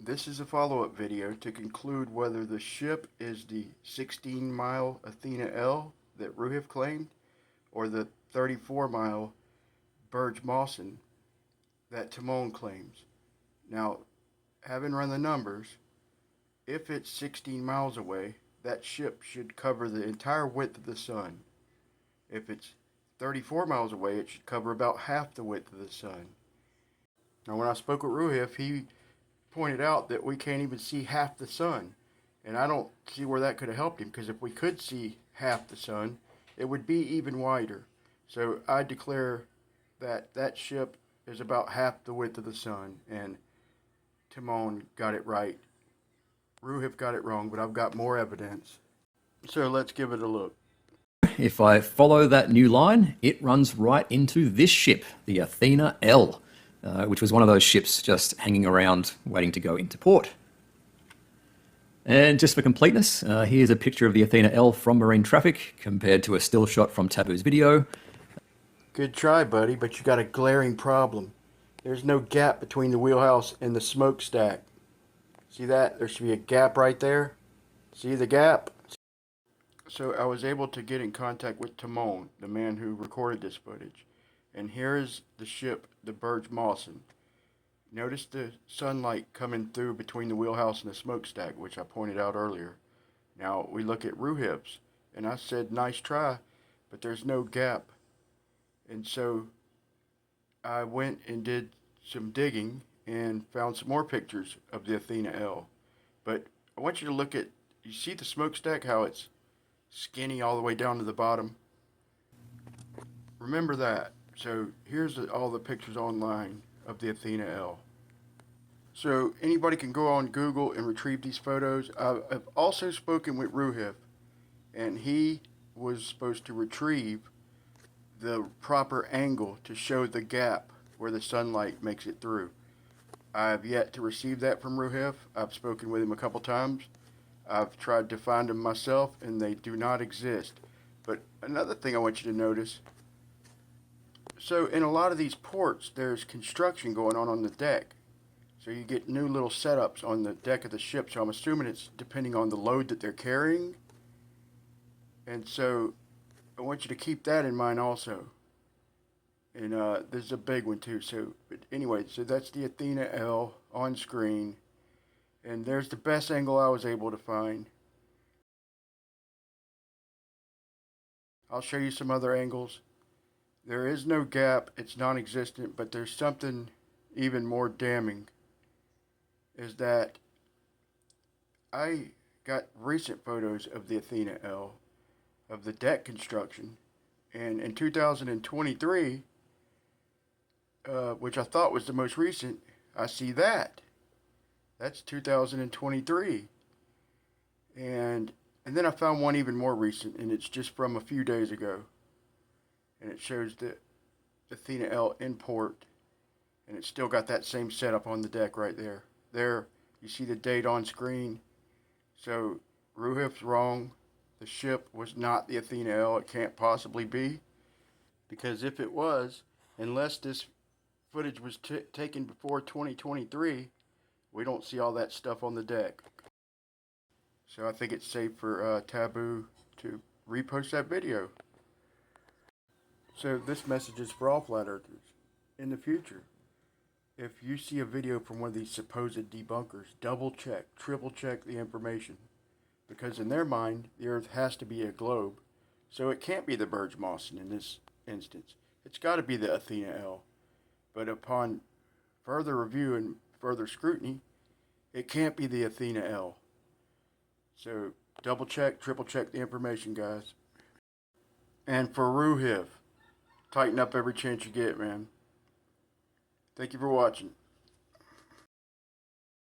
This is a follow-up video to conclude whether the ship is the 16-mile Athena L that Roohif claimed or the 34-mile Burge Mawson that Timon claims. Now, having run the numbers, if it's 16 miles away, that ship should cover the entire width of the sun. If it's 34 miles away, it should cover about half the width of the sun. Now, when I spoke with Roohif, he pointed out that we can't even see half the sun. And I don't see where that could have helped him, because if we could see half the sun, it would be even wider. So I declare that that ship is about half the width of the sun, and Timon got it right. Roohif got it wrong, but I've got more evidence. So let's give it a look. If I follow that new line, it runs right into this ship, the Athena L, which was one of those ships just hanging around waiting to go into port. And just for completeness, here's a picture of the Athena L from marine traffic compared to a still shot from Taboo's video. Good try, buddy, but you got a glaring problem. There's no gap between the wheelhouse and the smokestack. See that? There should be a gap right there. See the gap? So I was able to get in contact with Timon, the man who recorded this footage. And here is the ship, the Burge Mawson. Notice the sunlight coming through between the wheelhouse and the smokestack, which I pointed out earlier. Now we look at Roohif's, and I said, nice try, but there's no gap. And so I went and did some digging and found some more pictures of the Athena L. But I want you to look at, you see the smokestack, how it's skinny all the way down to the bottom? Remember that. So here's all the pictures online of the Athena L. So anybody can go on Google and retrieve these photos. I've also spoken with Roohif, and he was supposed to retrieve the proper angle to show the gap where the sunlight makes it through. I've yet to receive that from Roohif. I've spoken with him a couple times. I've tried to find them myself, and they do not exist. But another thing I want you to notice, so in a lot of these ports, there's construction going on the deck. So you get new little setups on the deck of the ship. So I'm assuming it's depending on the load that they're carrying. And so I want you to keep that in mind also. And this is a big one too. So but anyway, so that's the Athena L on screen. And there's the best angle I was able to find. I'll show you some other angles. There is no gap, it's non-existent, but there's something even more damning, is that I got recent photos of the Athena L, of the deck construction, and in 2023, which I thought was the most recent, I see that. That's 2023. And then I found one even more recent, and it's just from a few days ago. And it shows the Athena L in port, and it's still got that same setup on the deck right there. There, you see the date on screen. So Roohif's wrong. The ship was not the Athena L. It can't possibly be, because if it was, unless this footage was taken before 2023, we don't see all that stuff on the deck. So I think it's safe for Taboo to repost that video. So this message is for all flat earthers. In the future, if you see a video from one of these supposed debunkers, double check, triple check the information. Because in their mind, the earth has to be a globe. So it can't be the Burge Mawson in this instance. It's got to be the Athena L. But upon further review and further scrutiny, it can't be the Athena L. So double check, triple check the information, guys. And for Roohif, tighten up every chance you get, man. Thank you for watching.